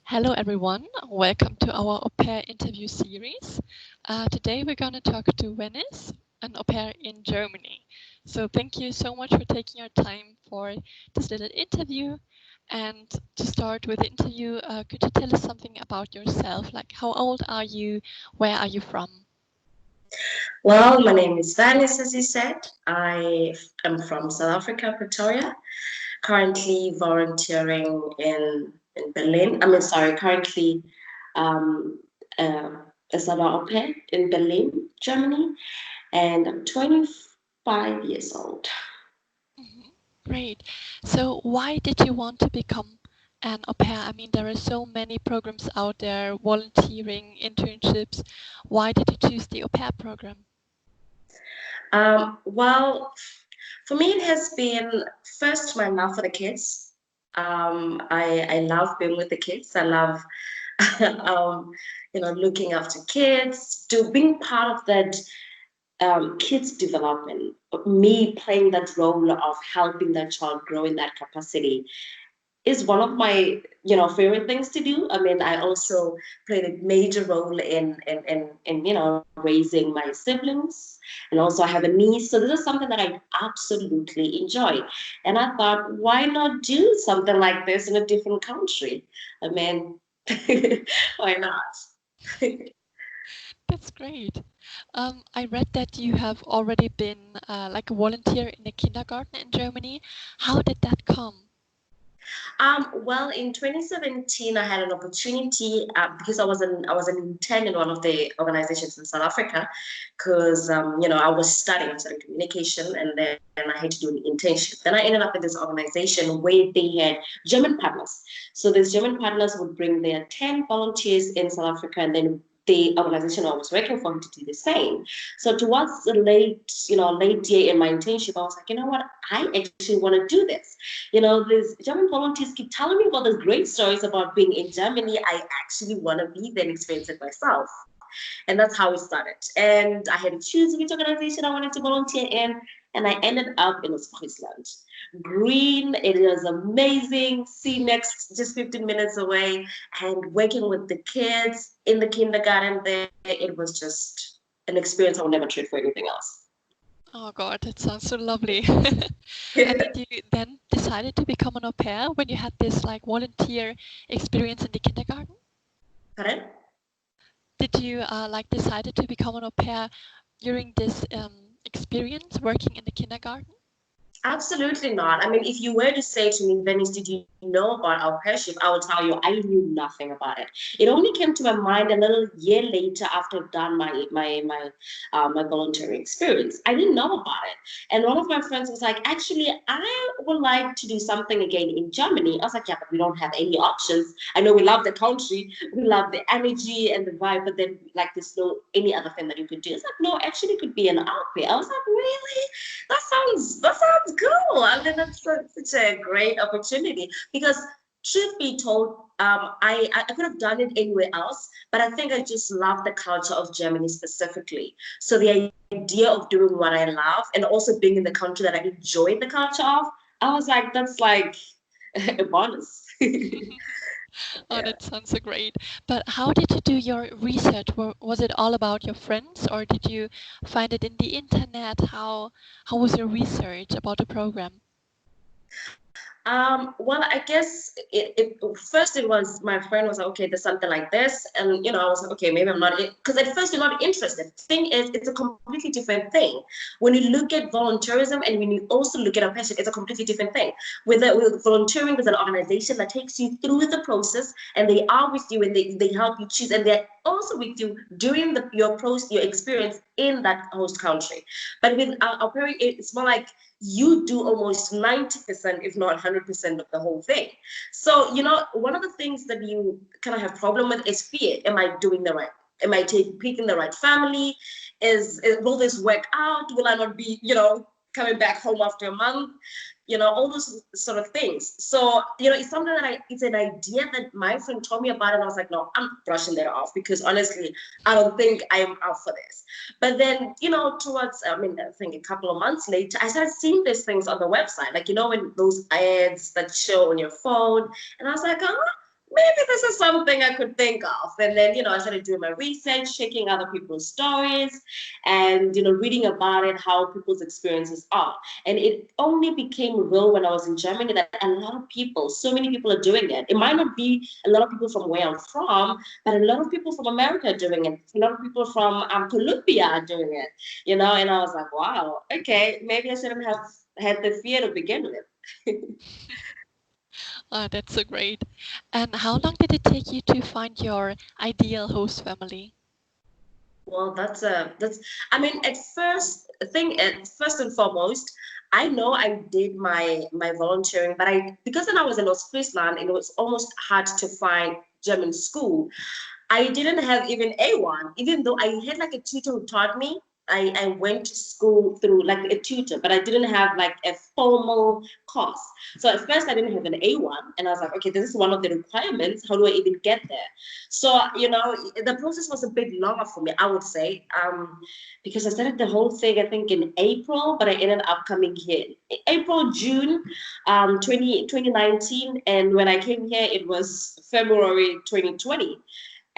Hello everyone, welcome to our au pair interview series. Today we're going to talk to Venice, an au pair in Germany. So thank you so much for taking your time for this little interview. And to start with the interview, could you tell us something about yourself? Like how old are you? Where are you from? Well, my name is Venice, as you said. I am from South Africa, Pretoria, currently volunteering in Berlin. Currently um, uh, as an au pair in Berlin, Germany, and I'm 25 years old. Mhm. Great. So why did you want to become an au pair? I mean, there are so many programs out there, volunteering, internships. Why did you choose the au pair program? Well, for me, it has been first my love for the kids. I love being with the kids. I love um, looking after kids, to being part of that kids development, me playing that role of helping that child grow in that capacity is one of my favorite things to do. I mean, I also played a major role in raising my siblings, and also I have a niece, so this is something that I absolutely enjoy. And I thought, why not do something like this in a different country? I mean, why not? That's great. I read that you have already been like a volunteer in a kindergarten in Germany. How did that come? Well, in 2017, I had an opportunity because I was an intern in one of the organizations in South Africa, because I was studying communication, and then I had to do an internship. Then I ended up in this organization where they had German partners. So these German partners would bring their 10 volunteers in South Africa, and then the organization I was working for to do the same. So towards the late year in my internship, I was like, you know what, I actually want to do this. These German volunteers keep telling me about these great stories about being in Germany. I actually want to be there and experience it myself. And that's how it started. And I had to choose which organization I wanted to volunteer in. And I ended up in Friesland. Green, it was amazing. See next, just 15 minutes away. And working with the kids in the kindergarten there, it was just an experience I will never trade for anything else. Oh God, that sounds so lovely. And did you then decided to become an au pair when you had this like volunteer experience in the kindergarten? Pardon? Did you like decided to become an au pair during this experience working in the kindergarten? Absolutely not. I mean, if you were to say to me, Venice, did you know about our pairship? I will tell you, I knew nothing about it. It only came to my mind a little year later after I've done my voluntary experience. I didn't know about it. And one of my friends was like, actually, I would like to do something again in Germany. I was like, yeah, but we don't have any options. I know we love the country, we love the energy and the vibe, but then like there's no any other thing that you could do. It's like, no, actually, it could be an outfit. I was like, really? That sounds cool. I mean, that's such a great opportunity because, truth be told, I could have done it anywhere else, but I think I just love the culture of Germany specifically. So the idea of doing what I love and also being in the country that I enjoy the culture of, I was like, that's like a bonus. Oh, that sounds so great. But how did you do your research? Was it all about your friends, or did you find it in the internet? How was your research about the program? Well, I guess first it was my friend was like, okay, there's something like this, and I was like, okay, maybe I'm not, because at first you're not interested. Thing is, it's a completely different thing. When you look at volunteerism and when you also look at a passion, it's a completely different thing. With volunteering, there's an organization that takes you through the process, and they are with you, and they help you choose, and they're also with you during your experience in that host country. But with our parent, it's more like you do almost 90%, if not 100% of the whole thing. So, one of the things that you kind of have problem with is fear. Am I doing the right? Am I picking the right family? Will this work out? Will I not be, coming back home after a month? All those sort of things. So, it's something it's an idea that my friend told me about, and I was like, no, I'm brushing that off because honestly, I don't think I am out for this. But then, I think a couple of months later, I started seeing these things on the website, like, when those ads that show on your phone, and I was like, oh, maybe this is something I could think of. And then, I started doing my research, checking other people's stories and, reading about it, how people's experiences are. And it only became real when I was in Germany that a lot of people, so many people are doing it. It might not be a lot of people from where I'm from, but a lot of people from America are doing it. A lot of people from Colombia are doing it, and I was like, wow, okay, maybe I shouldn't have had the fear to begin with. That's so great. And how long did it take you to find your ideal host family? Well, I mean, first and foremost, I know I did my volunteering, but because then I was in Ostfriesland and it was almost hard to find German school. I didn't have even A1, even though I had like a tutor who taught me. I went to school through like a tutor, but I didn't have like a formal course. So at first I didn't have an A1, and I was like, okay, this is one of the requirements. How do I even get there? So, the process was a bit longer for me, I would say, because I started the whole thing, I think, in April, but I ended up coming here in April, June, 2019. And when I came here, it was February 2020.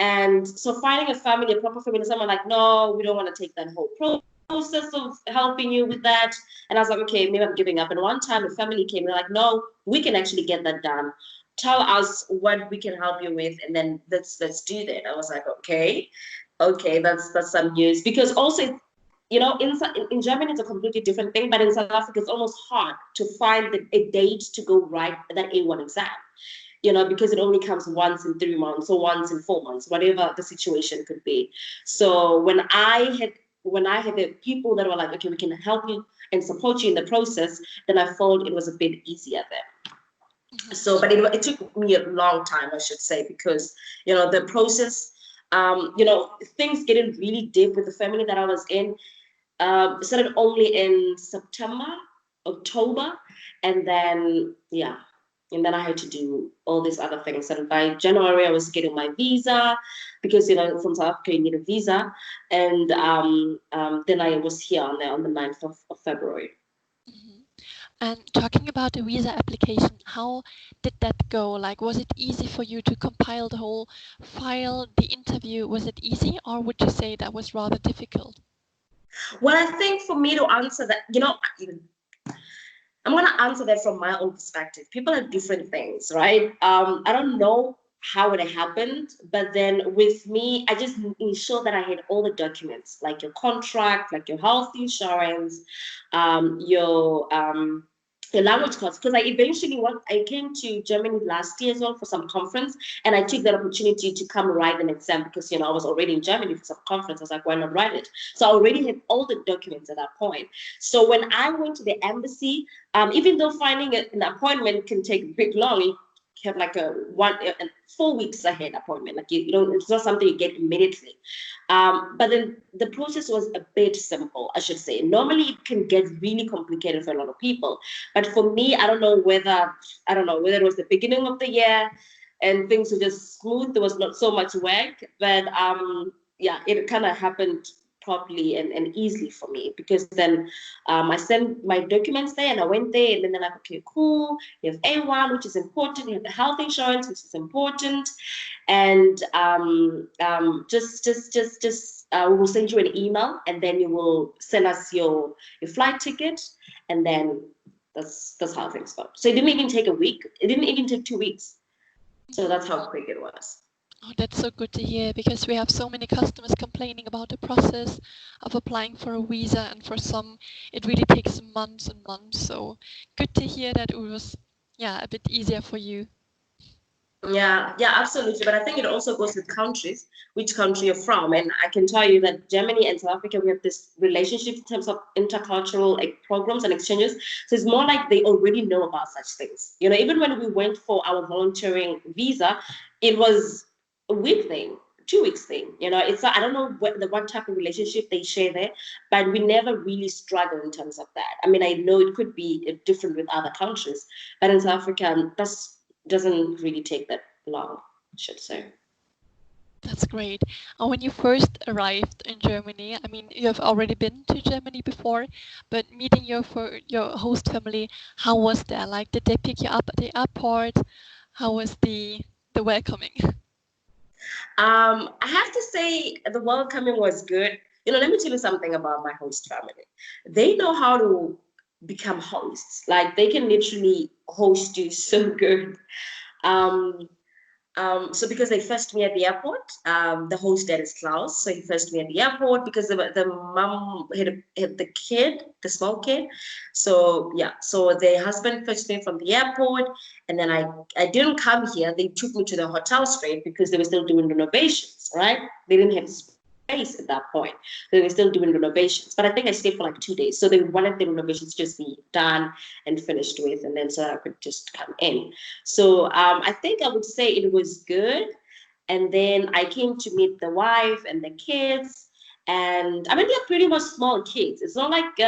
And so finding a family, a proper family, someone like, no, we don't want to take that whole process of helping you with that. And I was like, okay, maybe I'm giving up. And one time a family came and they're like, no, we can actually get that done. Tell us what we can help you with, and then let's do that. I was like, okay, that's some news. Because also, in Germany it's a completely different thing, but in South Africa it's almost hard to find a date to go write that A1 exam. Because it only comes once in 3 months or once in 4 months, whatever the situation could be. So when I had the people that were like, okay, we can help you and support you in the process, then I felt it was a bit easier then. So, but it took me a long time, I should say, because, the process, things getting really deep with the family that I was in, started only in September, October, and then, yeah. And then I had to do all these other things. And by January, I was getting my visa because, from South Africa, you need a visa. And then I was here on the 9th of February. Mhm. And talking about the visa application, how did that go? Like, was it easy for you to compile the whole file, the interview? Was it easy, or would you say that was rather difficult? Well, I think for me to answer that, I'm going to answer that from my own perspective. People have different things, right? I don't know how it happened, but then with me, I just ensured that I had all the documents, like your contract, like your health insurance, your language course. Because I came to Germany last year as well for some conference, and I took that opportunity to come write an exam because I was already in Germany for some conference. I was like, why not write it? So I already had all the documents at that point. So when I went to the embassy, even though finding an appointment can take a bit long, you have like a 4 weeks ahead appointment. Like it's not something you get immediately. But then the process was a bit simple, I should say. Normally it can get really complicated for a lot of people, but for me, I don't know whether it was the beginning of the year and things were just smooth. There was not so much work, but yeah, it kind of happened properly and easily for me because then I sent my documents there and I went there and then they're like, okay, cool. You have A1, which is important. You have the health insurance, which is important. And we will send you an email and then you will send us your flight ticket and then that's how things go. So it didn't even take a week. It didn't even take 2 weeks. So that's how quick it was. Oh, that's so good to hear because we have so many customers complaining about the process of applying for a visa, and for some, it really takes months and months. So good to hear that it was, yeah, a bit easier for you. Yeah, absolutely. But I think it also goes with countries, which country you're from. And I can tell you that Germany and South Africa, we have this relationship in terms of intercultural programs and exchanges. So it's more like they already know about such things. Even when we went for our volunteering visa, it was a week thing, 2 weeks thing. I don't know what type of relationship they share there, but we never really struggle in terms of that. I mean, I know it could be different with other countries, but in South Africa, that's doesn't really take that long, I should say. That's great. And when you first arrived in Germany, I mean, you have already been to Germany before, but meeting your host family, how was that? Like, did they pick you up at the airport? How was the the welcoming? I have to say the welcoming was good. Let me tell you something about my host family. They know how to become hosts. Like they can literally host you so good. Um, so because they first me at the airport, the host dad is Klaus. So he first me at the airport because the mom had the kid, the small kid. So yeah, so the husband fetched me from the airport, and then I didn't come here. They took me to the hotel straight because they were still doing renovations, right? They didn't have space at that point. They were still doing renovations. But I think I stayed for like 2 days. So they wanted the renovations just be done and finished with, and then so I could just come in. So I think I would say it was good. And then I came to meet the wife and the kids. And I mean, they're pretty much small kids. It's not like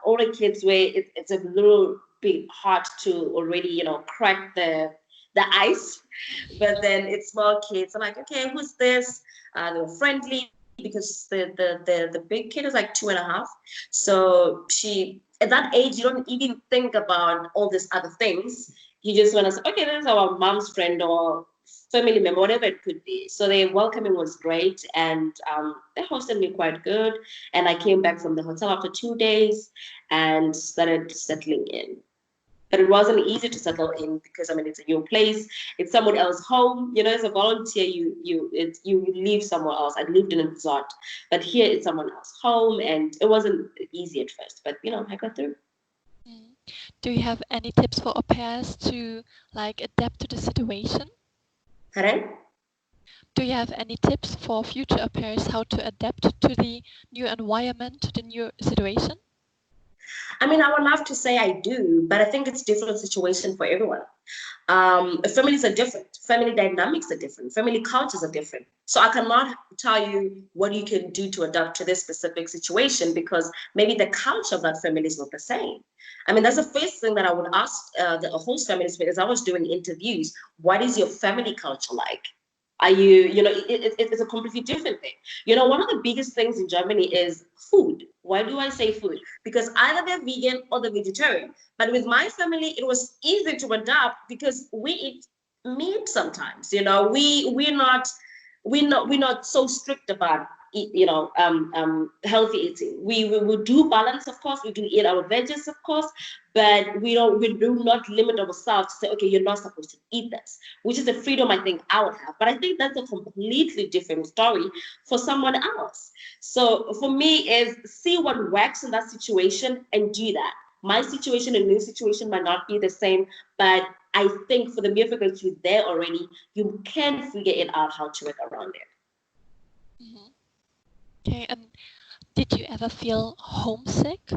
older kids where it's a little bit hard to already, crack the ice. But then it's small kids. I'm like, okay, who's this? They were friendly because the big kid is like 2.5. So she at that age, you don't even think about all these other things. You just want to say, okay, this is our mom's friend or family member, whatever it could be. So the welcoming was great, and they hosted me quite good. And I came back from the hotel after 2 days and started settling in. But it wasn't easy to settle in because I mean it's a new place, it's someone else's home. As a volunteer, you live somewhere else. I lived in a resort, but here it's someone else's home, and it wasn't easy at first. But I got through. Mm. Do you have any tips for au pairs to like adapt to the situation? Karen? Do you have any tips for future au pairs how to adapt to the new environment, to the new situation? I mean, I would love to say I do, but I think it's different situation for everyone. Families are different. Family dynamics are different. Family cultures are different. So I cannot tell you what you can do to adapt to this specific situation because maybe the culture of that family is not the same. I mean, that's the first thing that I would ask the host families as I was doing interviews. What is your family culture like? Are you, it's a completely different thing. One of the biggest things in Germany is food. Why do I say food? Because either they're vegan or they're vegetarian. But with my family, it was easy to adapt because we eat meat sometimes. We're not so strict about healthy eating. We do balance, of course. We do eat our veggies, of course, but we do not limit ourselves to say, okay, you're not supposed to eat this, which is a freedom I think I would have. But I think that's a completely different story for someone else. So for me, is see what works in that situation and do that. My situation and your situation might not be the same, but I think for the mere fact that you're there already, you can figure it out how to work around it. Hmm. Okay, and did you ever feel homesick?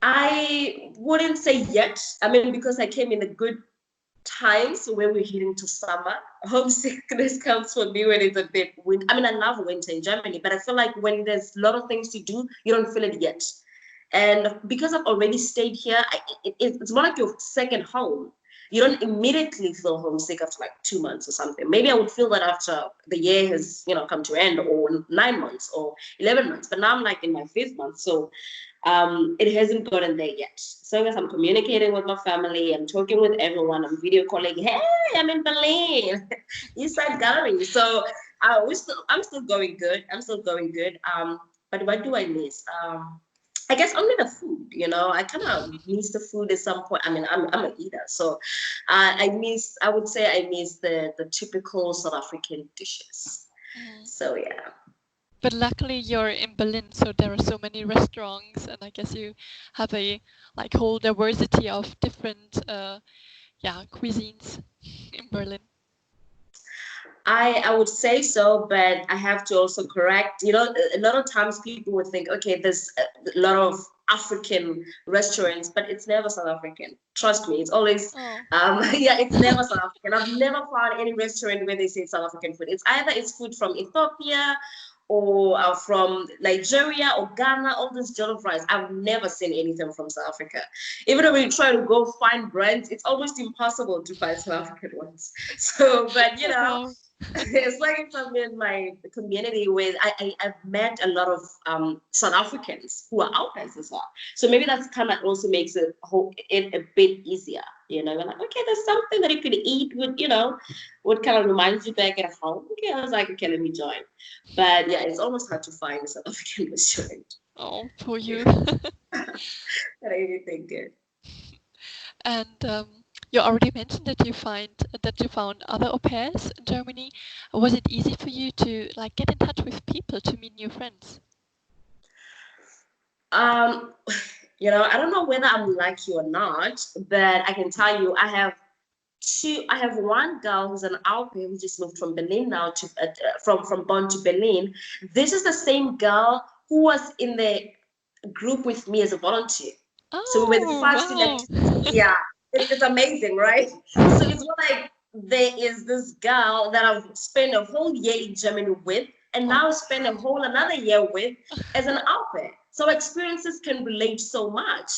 I wouldn't say yet. I mean, because I came in a good time, so when we're heading to summer, homesickness comes for me when it's a bit winter. I mean, I love winter in Germany, but I feel like when there's a lot of things to do, you don't feel it yet. And because I've already stayed here, it's more like your second home. You don't immediately feel homesick after like 2 months or something. Maybe I would feel that after the year has, come to end, or 9 months or 11 months. But now I'm like in my fifth month. So it hasn't gotten there yet. So as I'm communicating with my family, I'm talking with everyone, I'm video calling, hey, I'm in Berlin, East Side Gallery. So I'm still going good. I'm still going good. But what do I miss? I guess only the food, I kind of miss the food at some point. I mean, I'm an eater, so I would say I miss the typical South African dishes. Mm. So yeah. But luckily you're in Berlin, so there are so many restaurants, and I guess you have a like whole diversity of different cuisines in Berlin. I would say so, but I have to also correct. A lot of times people would think, okay, there's a lot of African restaurants, but it's never South African. Trust me, it's always, Oh. yeah, it's never South African. I've never found any restaurant where they say South African food. It's either it's food from Ethiopia or from Nigeria or Ghana, all this jollof rice. I've never seen anything from South Africa. Even when we try to go find brands, it's almost impossible to find South African ones. So, but Wow. It's like if I'm in my community with I've met a lot of South Africans who are out there as well. So maybe that's kind of also makes it a bit easier. We're like, okay, there's something that you could eat with, what kind of reminds you back at home. Okay, I was like, okay, let me join. But yeah, it's almost hard to find a South African restaurant. Oh, poor you. That I really think good. And you already mentioned that you found other au pairs in Germany. Was it easy for you to like get in touch with people to meet new friends? Um, I don't know whether I'm lucky or not, but I can tell you, I have one girl who's an au pair who just moved from Berlin now to from Bonn to Berlin. This is the same girl who was in the group with me as a volunteer. So we were the Oh, first elected. wow. Yeah, it's amazing, right? So it's not like there is this girl that I've spent a whole year in Germany with, and now spend a whole another year with as an au pair. So experiences can relate so much.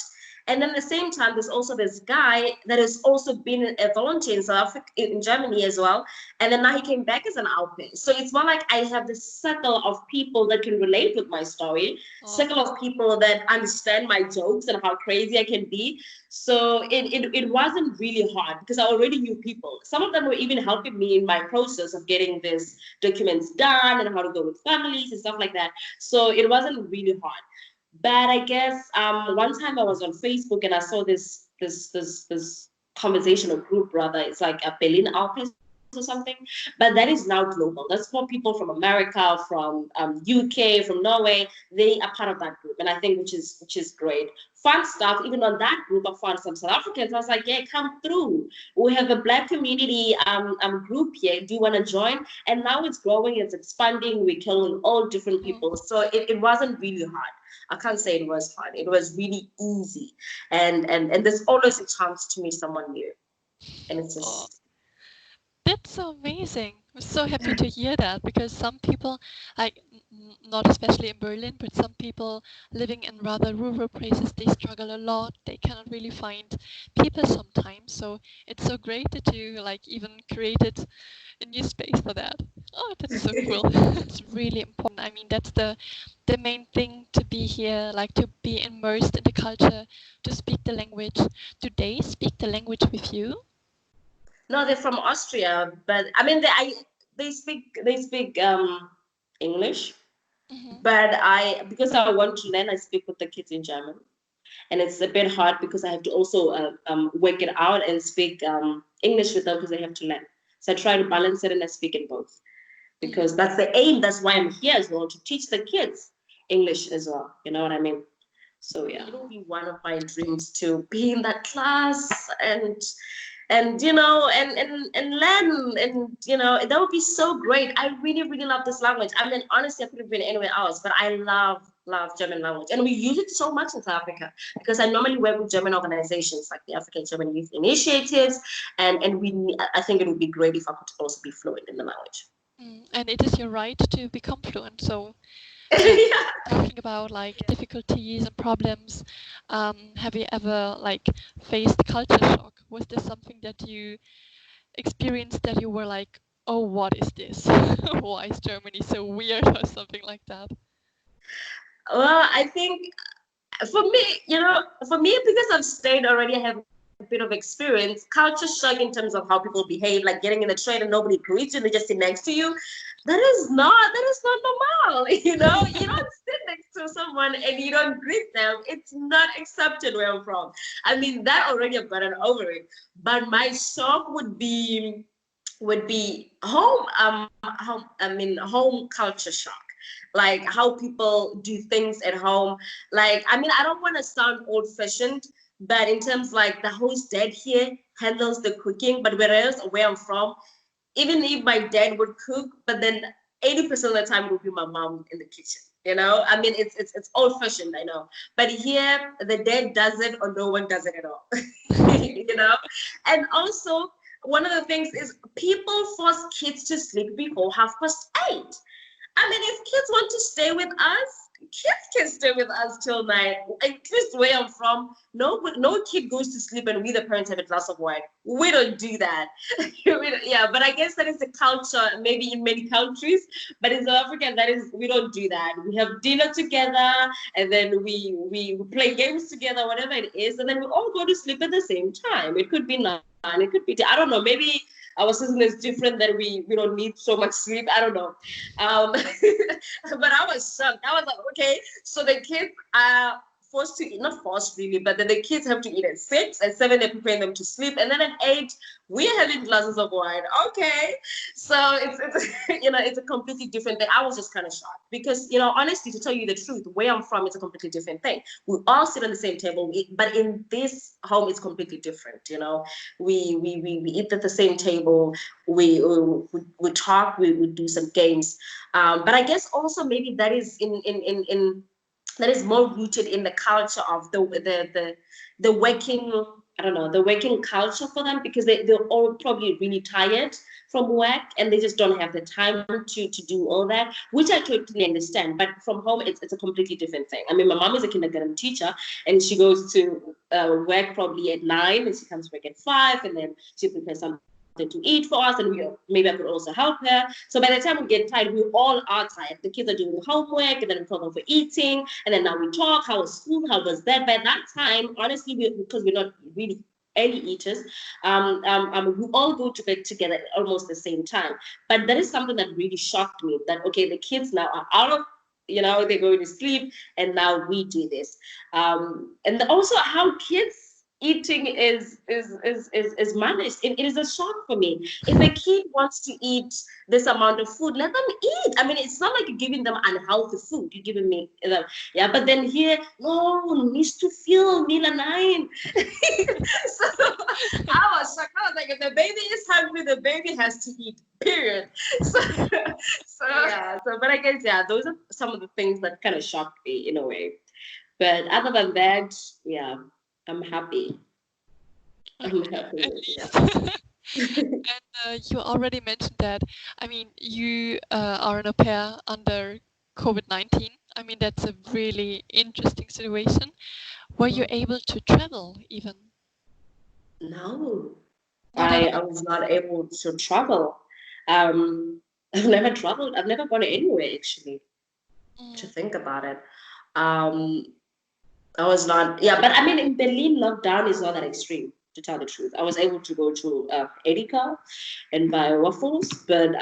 And then at the same time, there's also this guy that has also been a volunteer in South Africa, in Germany as well. And then now he came back as an au pair. So it's more like I have this circle of people that can relate with my story, circle of people that understand my jokes and how crazy I can be. So it wasn't really hard because I already knew people. Some of them were even helping me in my process of getting these documents done and how to go with families and stuff like that. So it wasn't really hard. But I guess one time I was on Facebook and I saw this conversation or group rather. It's like a Berlin Alpes or something, but that is now global. That's for people from America, from UK, from Norway. They are part of that group, and I think which is great. Fun stuff. Even on that group, I found some South Africans. I was like, yeah, come through. We have a Black community group here. Do you want to join? And now it's growing, it's expanding. We're killing all different people. So it wasn't really hard. I can't say it was hard. It was really easy, and there's always a chance to meet someone new, and it's Oh, just that's so amazing. I'm so happy to hear that because some people, like, not especially in Berlin, but some people living in rather rural places, they struggle a lot. They cannot really find people sometimes. So it's so great that you, like, even created a new space for that. Oh, that's so cool. It's really important. I mean, that's the main thing to be here, like to be immersed in the culture, to speak the language. Do they speak the language with you? no, they're from Austria, but I mean they speak English, Hmm. but I because I want to learn, I speak with the kids in German, and it's a bit hard because I have to also work it out and speak English with them because they have to learn. So I try to balance it and I speak in both because that's the aim. That's why I'm here as well, to teach the kids English as well. You know what I mean? So yeah, it will be one of my dreams to be in that class and learn, and that would be so great. I really really love this language. I mean, honestly, I could have been anywhere else, but I love German language, and we use it so much in South Africa because I normally work with German organizations like the African German Youth Initiatives, and I think it would be great if I could also be fluent in the language. And it is your right to become fluent. So, Yeah. talking about like difficulties and problems, have you ever like faced culture shock? Was there something that you experienced that you were like, oh, what is this? Why is Germany so weird or something like that? Well, I think for me, because I've stayed already, I have a bit of experience. Culture shock in terms of how people behave, like getting in the train and nobody greets you, they just sit next to you. That is not normal. You don't sit next to someone and you don't greet them. It's not accepted where I'm from. I mean, that already I've gotten over it. But my shock would be home culture shock, like how people do things at home. Like, I mean, I don't want to sound old fashioned, but in terms like the host dad here handles the cooking, but whereas where I'm from, even if my dad would cook, but then 80% of the time it would be my mom in the kitchen. I mean, it's old fashioned, I know, but here the dad does it or no one does it at all. you know, and also one of the things is people force kids to sleep before 8:30. I mean, if kids want to stay with us, kids can stay with us till night. At least where I'm from, no kid goes to sleep and we the parents have a glass of wine. We don't do that. Yeah, but I guess that is the culture maybe in many countries. But in South Africa, we don't do that. We have dinner together, and then we play games together, whatever it is, and then we all go to sleep at the same time. It could be 9, it could be 10. I don't know. Maybe our system is different, that we don't need so much sleep. I don't know. But I was shocked. I was like, okay, so the kids are forced to eat, not forced really, but then the kids have to eat at 6, at 7 they're preparing them to sleep, and then at 8 we're having glasses of wine. Okay, so it's it's a completely different thing. I was just kind of shocked because honestly, to tell you the truth, where I'm from, it's a completely different thing. We all sit on the same table, but in this home it's completely different. We eat at the same table, we talk, we do some games, but I guess also maybe that is in that is more rooted in the culture of the working, I don't know, the working culture for them, because they're all probably really tired from work and they just don't have the time to do all that, which I totally understand. But from home, it's a completely different thing. I mean, my mom is a kindergarten teacher and she goes to work probably at 9 and she comes back at 5, and then she prepares something to eat for us, and maybe I could also help her. So by the time we get tired, we all are tired. The kids are doing homework, and then we call them for eating, and then now we talk, how was school, how was that? By that time, honestly, because we're not really early eaters, we all go to bed together at almost the same time. But that is something that really shocked me, that okay, the kids now are out of, they're going to sleep, and now we do this. And also how kids eating is managed. It is a shock for me. If a kid wants to eat this amount of food, let them eat. I mean, it's not like you're giving them unhealthy food. You're giving me yeah, but then here, no, needs to feel meal 9. So I was shocked. I was like, if the baby is hungry, the baby has to eat, period. So yeah, but I guess those are some of the things that kind of shocked me in a way. But other than that, yeah, I'm happy. I'm happy At with least. And you already mentioned that. I mean, you are an au pair under COVID-19. I mean, that's a really interesting situation. Were you able to travel even? No, Not at I all. was not able to travel. I've never traveled. I've never gone anywhere actually, to Mm. think about it. Um, I was not, yeah, but I mean, in Berlin, lockdown is not that extreme, to tell the truth. I was able to go to Edeka and buy waffles, but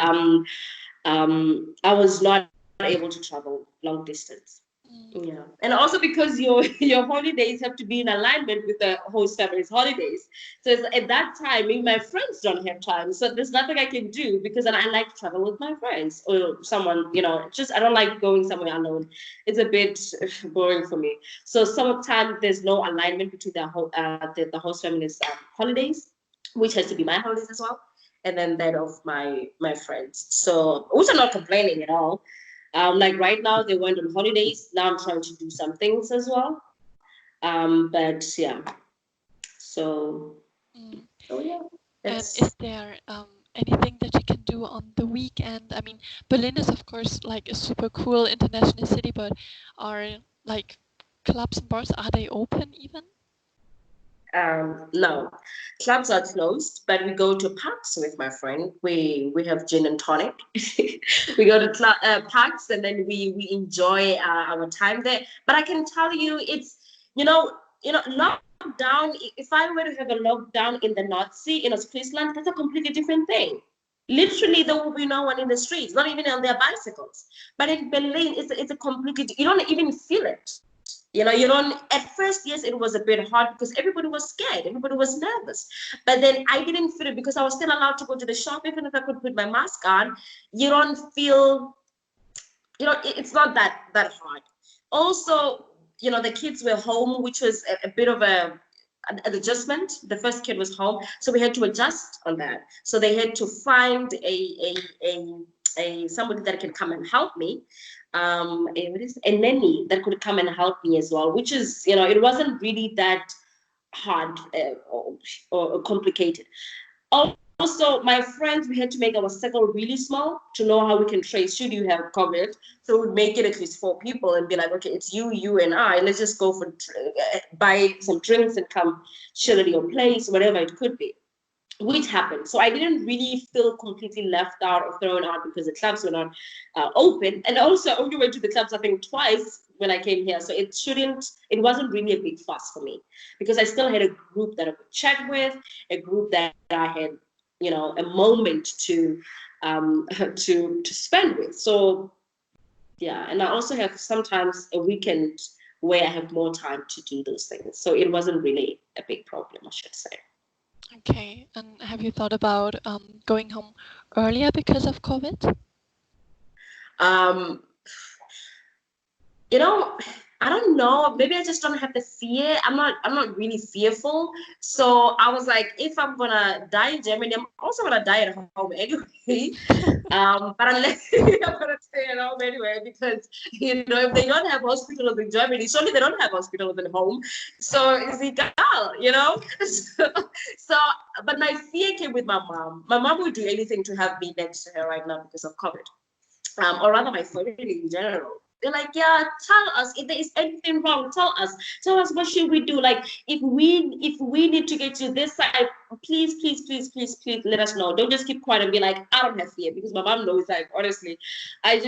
I was not able to travel long distance. Mm. Yeah, and also because your holidays have to be in alignment with the host family's holidays. So at that time, maybe my friends don't have time, so there's nothing I can do, because then I like to travel with my friends or someone. Just I don't like going somewhere alone. It's a bit boring for me. So sometimes there's no alignment between the host family's holidays, which has to be my holidays as well, and then that of my friends. So which I'm not complaining at all. Like right now, they went on holidays. Now I'm trying to do some things as well. But yeah, so Mm. yeah, And is that's there anything that you can do on the weekend? I mean, Berlin is of course like a super cool international city, but are like clubs and bars, are they open even? no, clubs are closed, but we go to parks with my friend. We have gin and tonic. We go to parks, and then we enjoy our time there. But I can tell you, it's lockdown. If I were to have a lockdown in the North Sea, in Friesland, that's a completely different thing. Literally, there will be no one in the streets, not even on their bicycles. But in Berlin, it's a completely, you don't even feel it. You don't, at first, yes, it was a bit hard because everybody was scared, everybody was nervous. But then I didn't feel it because I was still allowed to go to the shop, even if I could put my mask on. You don't feel, it's not that hard. Also, the kids were home, which was a bit of an adjustment. The first kid was home, so we had to adjust on that. So they had to find a somebody that can come and help me, a nanny that could come and help me as well, which is, it wasn't really that hard or complicated. Also, also, my friends, we had to make our circle really small to know how we can trace should you have COVID. So we'd make it at least 4 people and be like, okay, it's you, and I. Let's just go for buy some drinks and come chill at your place, whatever it could be. Which happened. So I didn't really feel completely left out or thrown out because the clubs were not open. And also, I only went to the clubs, I think, twice when I came here. So it wasn't really a big fuss for me because I still had a group that I could chat with, a group that I had, a moment to to spend with. So yeah, and I also have sometimes a weekend where I have more time to do those things. So it wasn't really a big problem, I should say. Okay, and have you thought about going home earlier because of COVID? Um, you know, I don't know. Maybe I just don't have the fear. I'm not really fearful. So I was like, if I'm gonna die in Germany, I'm also gonna die at home anyway. But unless I'm gonna stay at home anyway, because if they don't have hospitals in Germany, surely they don't have hospitals at home. So it's egal. So, but my fear came with my mom. My mom would do anything to have me next to her right now because of COVID. Or rather my family in general. They're like, yeah, tell us if there is anything wrong. Tell us what should we do. Like if we need to get to this side, please, please, please, please, please let us know. Don't just keep quiet and be like, I don't have fear, because my mom knows. Like, honestly, I'm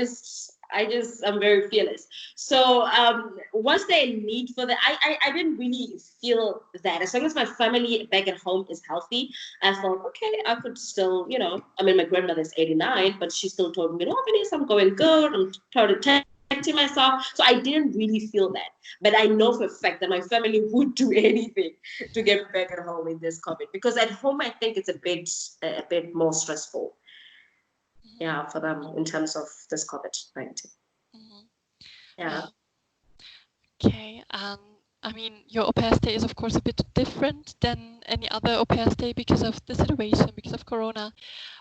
very fearless. So was there a need for that? I didn't really feel that. As long as my family back at home is healthy, I thought, okay, I could still, I mean, my grandmother's 89, but she still told me, Venice, I'm going good. I'm protecting myself. So I didn't really feel that. But I know for a fact that my family would do anything to get back at home in this COVID. Because at home, I think it's a bit more stressful. Yeah, for them in terms of this COVID-19. Mhm. Yeah. Okay, I mean, your au pair stay is of course a bit different than any other au pair stay because of the situation, because of Corona.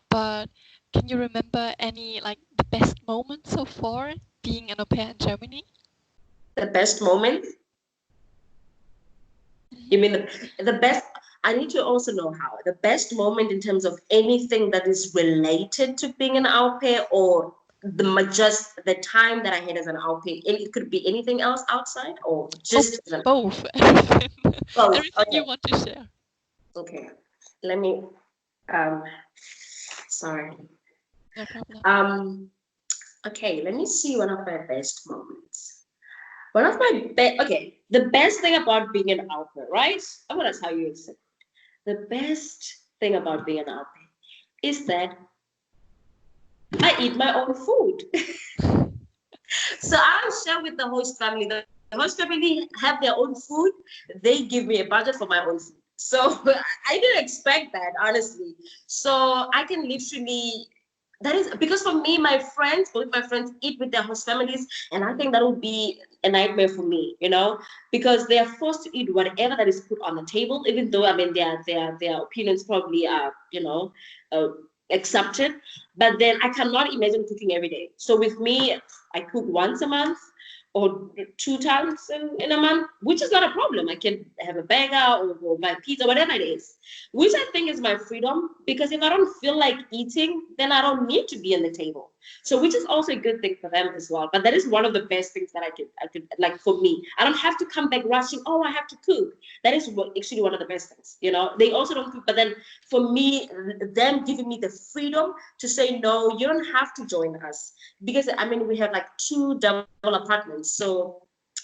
But can you remember any, like, the best moments so far being an au pair in Germany? The best moment? You mean the best? I need to also know how. The best moment in terms of anything that is related to being an au pair, or just the time that I had as an au pair. It could be anything else outside, or Oh, just as an both, everything, both. everything Okay. you want to share. Okay. Let me. Um. Sorry. No problem. Okay. Let me see one of my best moments. One of my best. Okay. The best thing about being an au pair, right? I'm gonna tell you it's the best thing about being an au pair is that I eat my own food. So I'll share with the host family. The host family have their own food. They give me a budget for my own food. So I didn't expect that, honestly. So I can literally, that is because for me, both my friends eat with their host families, and I think that would be a nightmare for me, because they are forced to eat whatever that is put on the table, even though I mean their opinions probably are, uh, accepted. But then I cannot imagine cooking every day. So with me, I cook once a month or 2 times in a month, which is not a problem. I can have a burger or my pizza, whatever it is, which I think is my freedom, because if I don't feel like eating, then I don't need to be on the table. So which is also a good thing for them as well. But that is one of the best things that I could like for me. I don't have to come back rushing, oh, I have to cook. That is actually one of the best things. They also don't cook, but then for me, them giving me the freedom to say, no, you don't have to join us. Because I mean, we have like 2 double apartments. So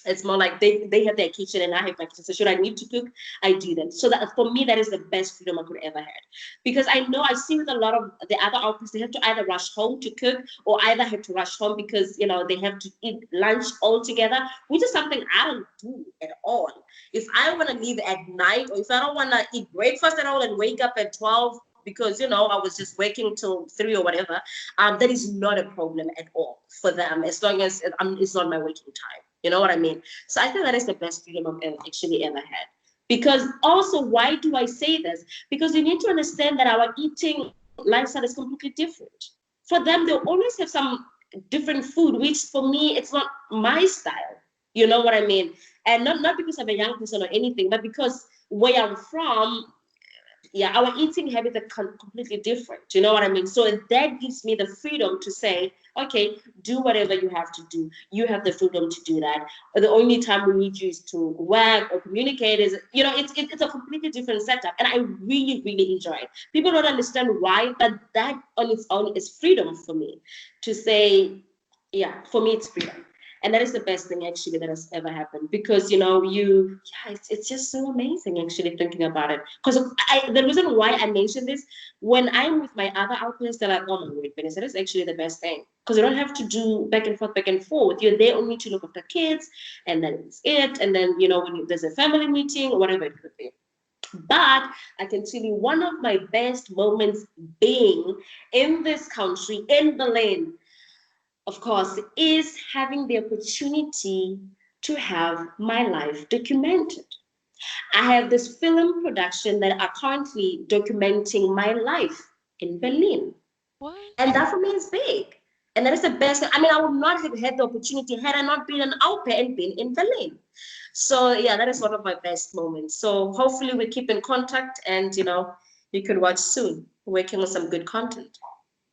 it's more like they have their kitchen and I have my kitchen. So should I need to cook, I do that. So that for me, that is the best freedom I could ever had. Because I know I see with a lot of the other outfits, they have to either rush home to cook or either have to rush home because they have to eat lunch all together, which is something I don't do at all. If I want to leave at night, or if I don't want to eat breakfast at all and wake up at 12 because I was just working till 3 or whatever, that is not a problem at all for them, as long as it's not my waking time. You know what I mean? So I think that is the best freedom I've actually ever had. Because also, why do I say this? Because you need to understand that our eating lifestyle is completely different. For them, they'll always have some different food, which for me, it's not my style. You know what I mean? And not because I'm a young person or anything, but because where I'm from, yeah, our eating habits are completely different. You know what I mean? So that gives me the freedom to say, okay, do whatever you have to do. You have the freedom to do that. The only time we need you is to work or communicate is, it's a completely different setup. And I really, really enjoy it. People don't understand why, but that on its own is freedom for me to say, yeah, for me, it's freedom. And that is the best thing actually that has ever happened, because it's just so amazing actually thinking about it. Because the reason why I mentioned this, when I'm with my other outfits, they're like, oh my word, Venice, that is actually the best thing, because you don't have to do back and forth, back and forth. You're there only to look after kids, and then it's it. And then when there's a family meeting or whatever it could be. But I can tell you one of my best moments being in this country, in Berlin, of course, is having the opportunity to have my life documented. I have this film production that are currently documenting my life in Berlin. And What? that for me is big. And that is the best. I mean, I would not have had the opportunity had I not been an au pair and been in Berlin. So yeah, that is one of my best moments. So hopefully we keep in contact, and you can watch soon. Working on some good content.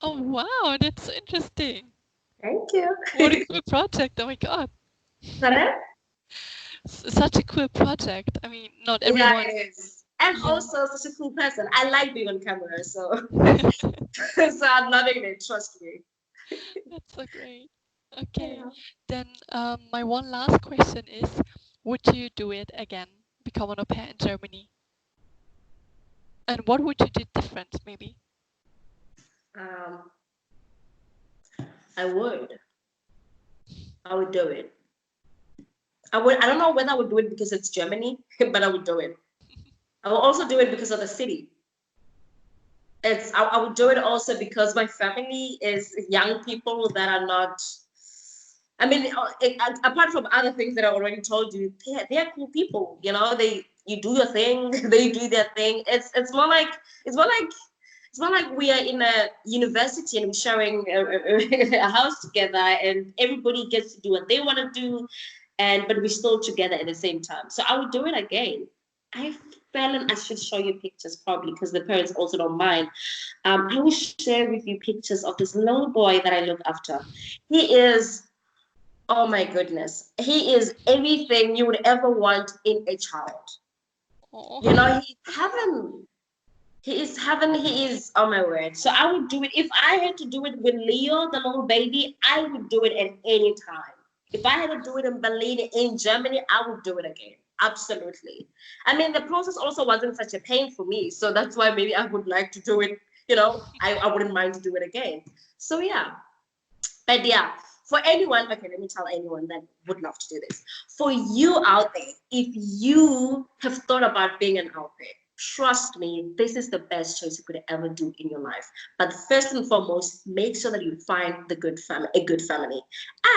Oh wow, that's so interesting. Thank you. What a cool project. Oh my God. Pardon? Such a cool project. I mean, not Yeah, everyone. it is. And Yeah. also such a cool person. I like being on camera, so so I'm loving it, trust me. That's so great. Okay, Yeah. then my one last question is, would you do it again? Become an au pair in Germany? And what would you do different, maybe? Um, I would. I would do it. I would. I don't know whether I would do it because it's Germany, but I would do it. I will also do it because of the city. I would do it also because my family is young people that are not. I mean, apart from other things that I already told you, they're cool people. You do your thing, they do their thing. It's more like we are in a university and we're sharing a house together, and everybody gets to do what they want to do, but we're still together at the same time. So I would do it again. I I should show you pictures probably because the parents also don't mind. I will share with you pictures of this little boy that I look after. He is, oh my goodness, he is everything you would ever want in a child. Oh. He's heaven. He is heaven. He is, oh my word. So I would do it. If I had to do it with Leo, the little baby, I would do it at any time. If I had to do it in Berlin, in Germany, I would do it again. Absolutely. I mean, the process also wasn't such a pain for me. So that's why maybe I would like to do it. I wouldn't mind to do it again. So yeah. But yeah, for anyone, okay, let me tell anyone that would love to do this. For you out there, if you have thought about being an au pair, trust me, this is the best choice you could ever do in your life. But first and foremost, make sure that you find a good family.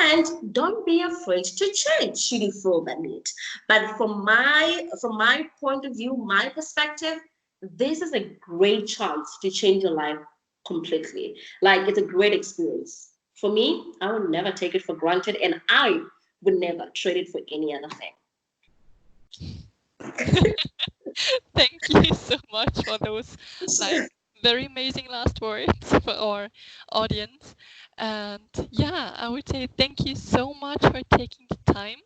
And don't be afraid to change should you feel that need. But from my point of view, my perspective, this is a great chance to change your life completely. Like, it's a great experience. For me, I would never take it for granted, and I would never trade it for any other thing. Thank you so much for those like very amazing last words for our audience. And yeah, I would say thank you so much for taking the time.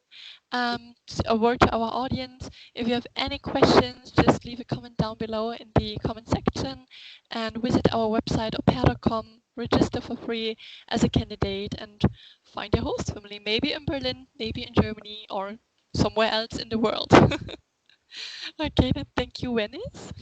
A word to our audience. If you have any questions, just leave a comment down below in the comment section and visit our website AuPaircom, register for free as a candidate and find your host family, maybe in Berlin, maybe in Germany or somewhere else in the world. Okay, then thank you, Venice.